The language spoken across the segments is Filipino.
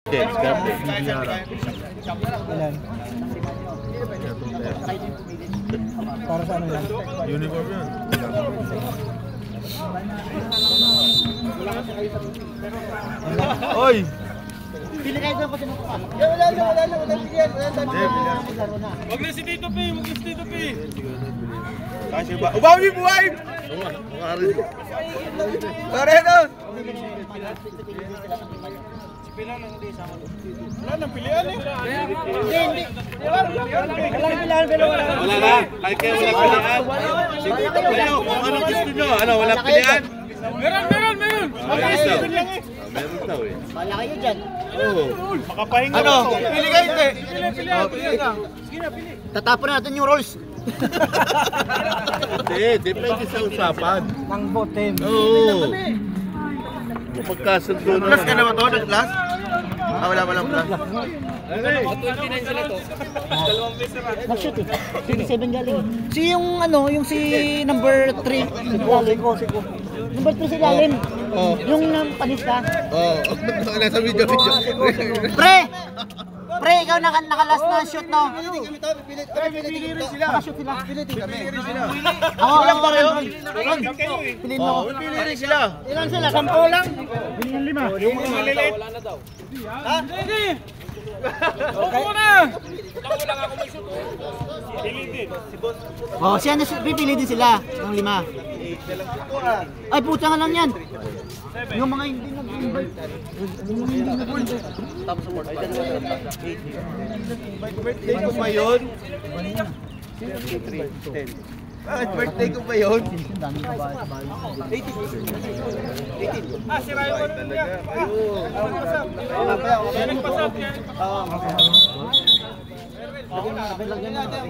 Ilan? Para sa ano yan? Uniform yan. Oy! Pili kayo doon kasi Wala bigyan. Wag na si Tito P, wag na si Tito P. Kasi ba? Ubawi buhay! Lorenos! Wala nang pilihan eh. Hindi. Walang pilihan pero wala. Wala na. Kahit kayo wala pilihan. Kayo, kung anong gusto nyo. Ano, wala pilihan. Meron. Meron daw eh. Wala kayo dyan. Oo. Makapahinga Ano? na. Pili kayo hindi. Pili ka. Tatapon natin yung rolls. Hindi, depende sa usapan. Ng botem. Oo. Pagkasundo na. Plus ka na ba ito? Nag-plus? Wala pa lang plus. Mag-shoot eh. 27 galing eh. Si yung ano, yung si number 3. Galing ko. Number 3 si Lalim. Yung panista. Oo. Nasa video. Pre, ikaw nakalas na shoot no? Pili sila. Nakashoot sila. Pili sila. Ako lang ba rin? Piliin mo. Pili rin sila. Ilan sila? 10 lang? Yung 5. Yung mga maliliit. Ha? Hindi. Okay na. Wala ako may shoot. Pili din. Oh, siya na pipili din sila ng 5. Ay, puta nga lang yan. Yung mga hindi nag-invite. Birthday ko ba yun? Birthday ko ba yun? Si Ryan talaga.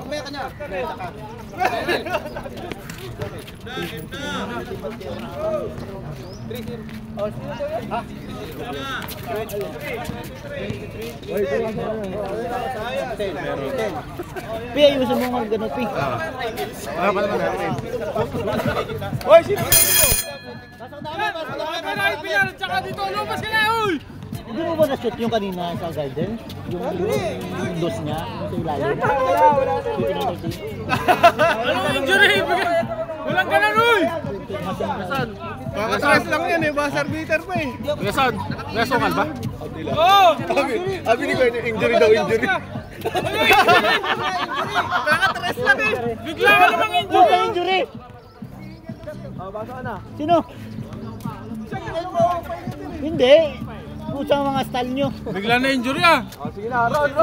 Kumaya ka niya. Pi, ayusin mo nga gano'n, Pi. Wala pa naman natin. Hoy, sino? Ay, pinal, tsaka dito, lumabas ka na, uy! Hindi mo ba na-shoot yung kanina sa garden? Yung dos niya, yung sa ilalim? Wala. Anong injury? Walang ganun, uy! Stress lang yan eh, buzzer beater pa eh. Nasaan? Nasukal ba? Oo! Sabi ni Kuya, injury daw, injury. Nakaka-stress lang eh! Bigla ka namang Yung injury! sa injury! Sino? Hindi. Pusang mga style nyo. Bigla na injury ah! Sige na, run.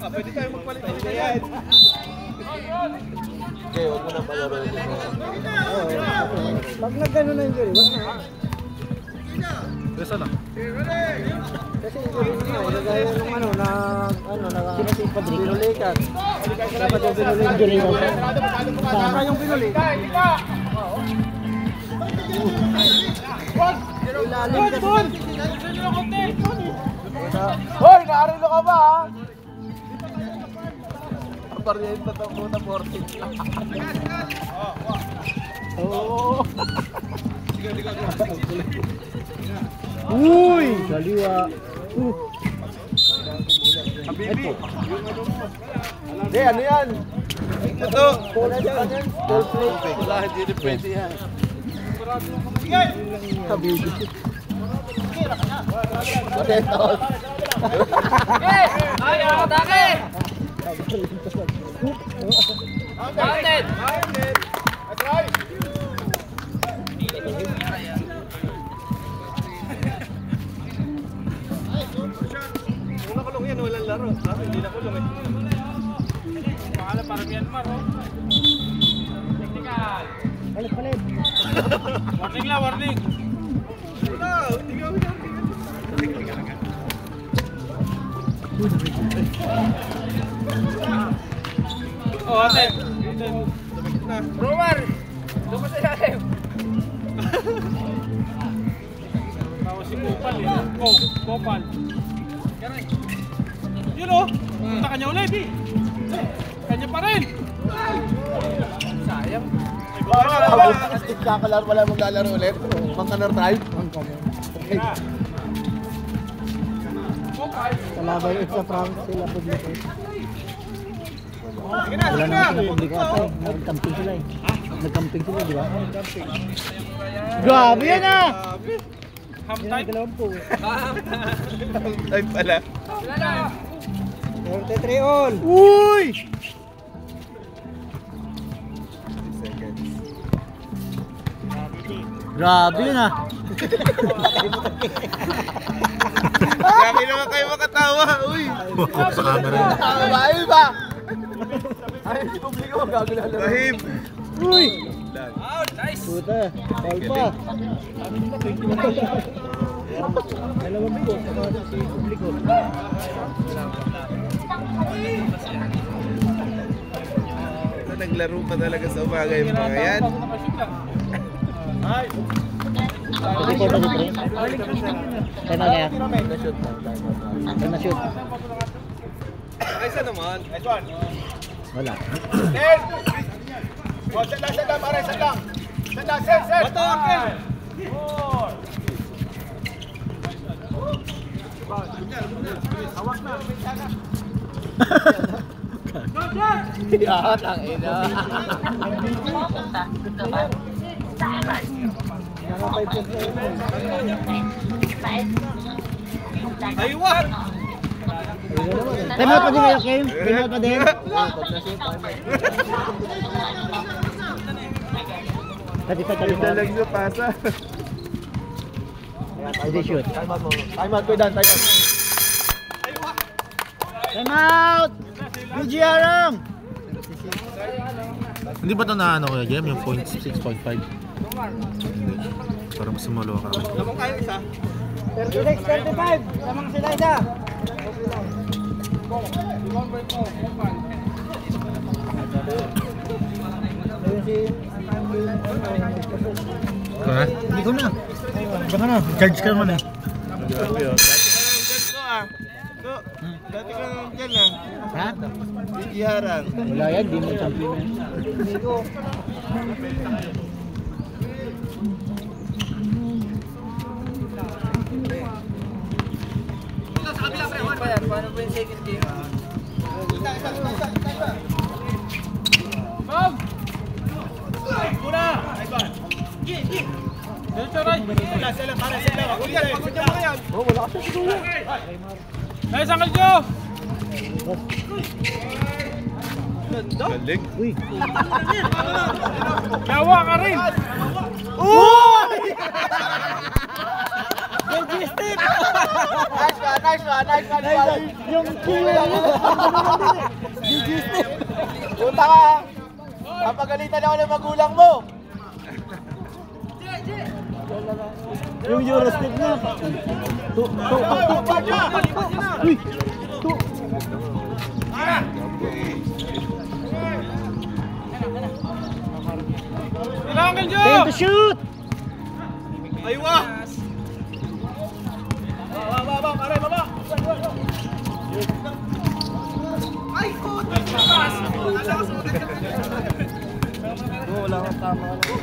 Pwede tayo magpalit ng yan. Okay, huwag mo na palaro. Pag nag-gano na injury, wag na. Besa na. Kasi injury na, nagaya nung Sino si Padrick? binulikat. Dapat yung binulikat. Injury daw. Saka yung binulikat. Ilalim kasi. Hoy, naarilo ka ba ha? Parienta daw muna 14. Oo. Uy! Kaliwa. Habibi. Hindi, ano yan? Ito. Full plate. Wala, hindi na pwede yan. Habibi. Potatoes. Ay, atake! Counted! Kung nakulong yan, walang laro. Hindi nakulong eh. Pangalan para Myanmar, oh. Technical. Palit. Warning lang, warning. Wala, hindi ka Oh, ate. Rower! Lumabas sa ilalim. Tawa si Kopal eh. Kopal. Yun oh! Punta kanya ulit eh. Kanya pa rin. Sayang. Stick ka ka lang, wala mong lalaro ulit. Mang color type. Kalabay sa Frank sila publiko. Wala naman sila publiko ata eh. Nag-camping sila eh. Nag-camping sila, di ba? Grabe yan ah! Hamtime. Ay pala. 33 all. Uy! Grabe yun ah! Grabe naman kayo makatawa. Uy. Sa camera. Ayun ba? Ayun si publiko, gago na lang. Rahim. Uy! Out, nice. Puta, ball pa! Dalawang po, saka si publiko. Naglaro pa talaga sa umaga yung mga yan. Kasi po na si Tre. Kaya na kaya? Kaya na shoot. Ayos naman. Nice one. Wala. Ten. Oh, set lang, pare, set lang. Set. Bato, okay. Yan ang ina. Aywan. Time out pa din kayo, Kim? Time out pa din? Tadi pa. Dalag sa pasa. Hindi shoot. Time out mo. Time out ko dan, time out. Time out! BG Arang! Hindi ba ito na ano kuya game? Yung 6.5? Para mas sumalo ka. Lamang kayo isa. 36, 35. Lamang sila isa. Ikaw na? Hindi ko na. Diyan ka na. Charge ka naman eh. Grabe oh. Dati ka naman dyan ah. Ha? Iharang. Wala yan, di mo champion yan. Paano ba yung second game? Bob! Una! Diretso right! Oh, wala kasi siguro. Nice, Uncle Joe! Galing. Uy! Yawa ka rin! Uy! Nice one. Yung kill lang yun. BG step. Punta ka. Papagalitan ako ng magulang mo. Yung Euro step na. Uy! Sila, Uncle Joe! Time to shoot! Aywa.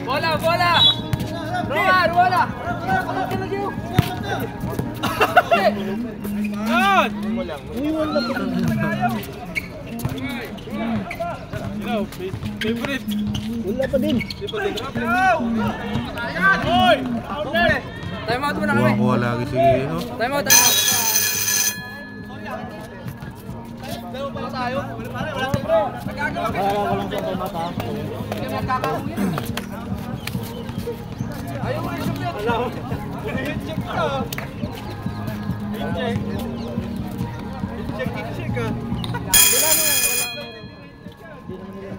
Bola! Rowan! Yan! Uy, wala pa. Ikaw, favorite. Wala pa din. Hoy! Time out muna kami. Kuha lagi si ano. Time out. Walang sa time out ha.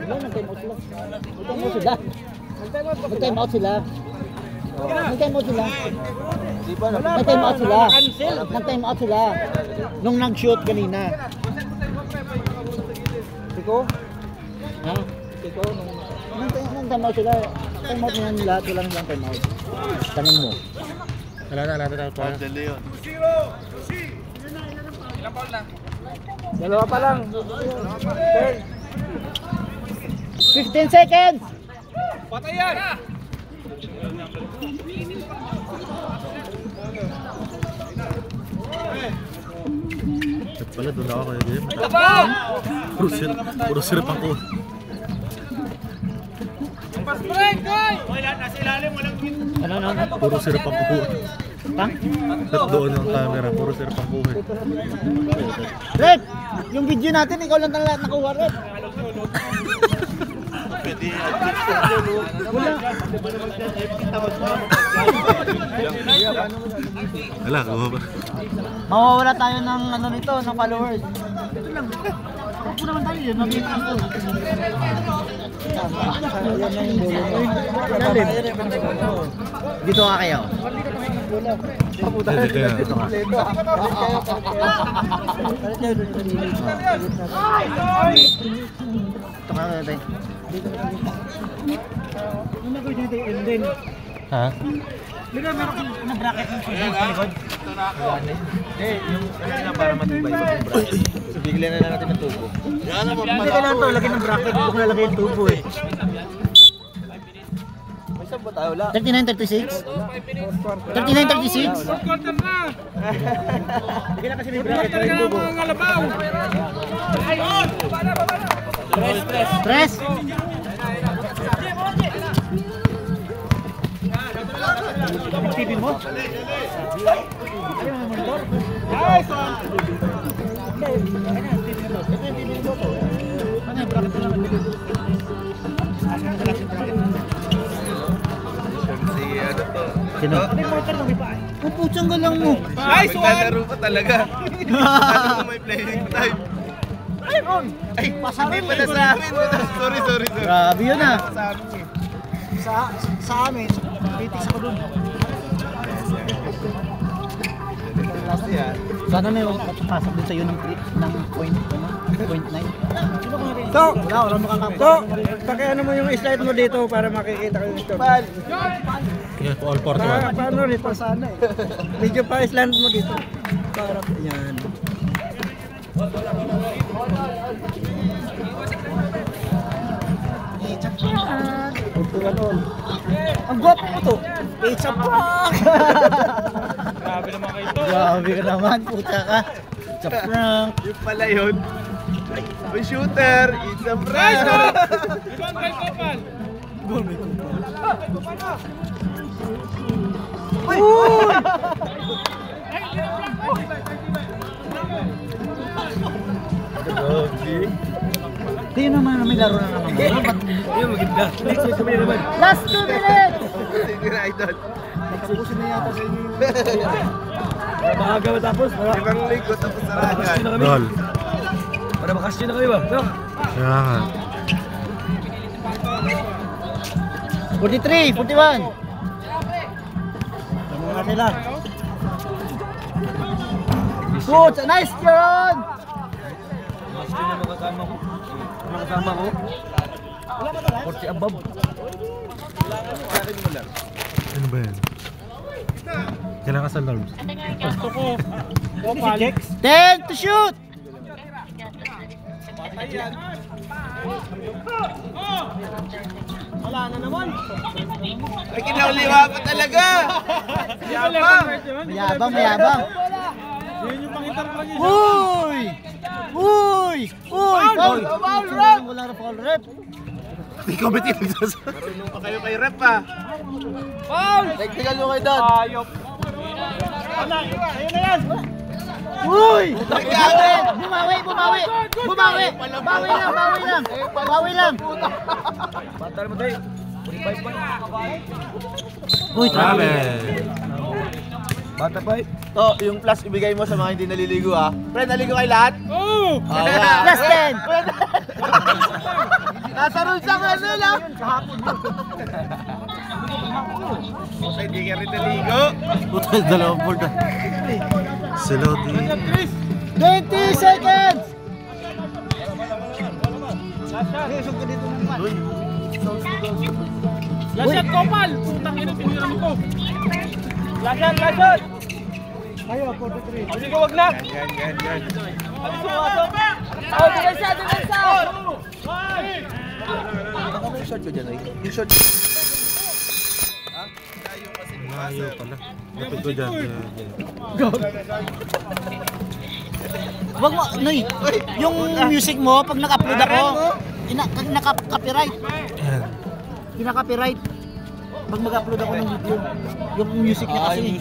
Wala, nag-time out sila. Nag-time out sila. Nag-time out sila. Nag-time out sila. Nag-time out sila. Nung nag-shoot kanina. Tiko? Ha? Tiko? Nag-time out sila. Time out nila lahat. Wala nilang time out. Tanong mo. Wala na tayo. Dali yun. Dalawa pa lang. 15 seconds! Patay yan! Pala, doon ako kaya game. Puro sirip ang kuha. Puro sirip ang kuha. Pang? Ba't doon ang camera? Puro sirip ang kuha. Red! Yung video natin, ikaw lang talaga nakuha, Red. Wala. Wala, kuha ba? Mawawala tayo ng ano nito, ng followers. Ito lang. Ako naman tayo yun, mabita ko. Dito ka kayo. Dito yan. Ito ka tayo. Ano ko dito yung din? Ha? Bigla meron kang na-bracket ng susunod sa likod. Yung na para matibay pa yung bracket. So bigyan na natin ng tubo. Hindi kailangan to, lagyan ng bracket. Dito ko lalagay yung tubo eh. May saan ba tayo? Wala. 39-36? 39-36? Quarter na. Hindi na kasi may Quarter bracket. na mga ngalabaw. Tres? TV mo? Sino? Ang putsang galang mo. Nice one. Naglalaro pa talaga. Alam mo may playing time. Ay, hindi pala sa amin. Sorry. Grabe yun ah. Sa amin, titis ako dun. Sana na yung pasok din sa'yo ng point 9. Wala makakapit. Pakiano mo yung slide mo dito para makikita ko yung store. Kaya all 41. Paano rito sana eh. Medyo pa island mo dito. Para yan. Ang gwapo mo to. It's a prank! Grabe naman kayo to. Grabe ka naman, puta ka. It's a prank. Yung pala yun. May shooter. It's a Nice prank. one. Ibang kay Kopal. Kayo naman, may laro na naman. Yung maganda. Next week kami naman. Last 2 minutes! Sige na, idol. Tapusin na yata sa inyo. Maaga matapos. Ibang linggo tapos saragan. Roll. Para makasya na kayo ba? Kaya nga. 43, 41. Ano nga sila? Good, nice, Jaron! Makasya na mga kasama ko. Mga kasama ko. 40 above. Ano ba yan? Kailangan ka sa lobs. Gusto ko. Kopal. 10 to shoot! Wala na naman. Ay, kinauliwa pa talaga. Yabang. Mayabang. Yun yung pangitar ko lang yun. Uy! Uy! Foul! Foul, rep! Wala na foul, rep. Hindi ko ba't yung Marunong pa kayo kay rep ah. Technical mo kayo doon. Ayop. Ayun na yan. Uy! Bumawi! Bawi lang! Batal mo tayo. 45 pa. Uy, Grabe. Bata pa eh. To, yung plus ibigay mo sa mga hindi naliligo ah. Pre, naligo kay lahat? Oh! Last 10! Nasa rules ang ano lang. Kasi hindi ka rin naligo. Puta, dalawang board na. Sila di. 20 seconds! Lashat Kopal. Putang ina, tinira mo ko. Lashat! Ayo, 43. Sige, wag na. Yan. Oh, depensa! Ano yung shot ko dyan, ay? Yung shot. Malayo pala. Lapit ko dyan. Wag mo, Noy. Yung music mo, pag nag-upload ako, naka-copyright. Ayan. Kinaka-copyright. Pag mag-upload ako ng video. Yung music niya kasi.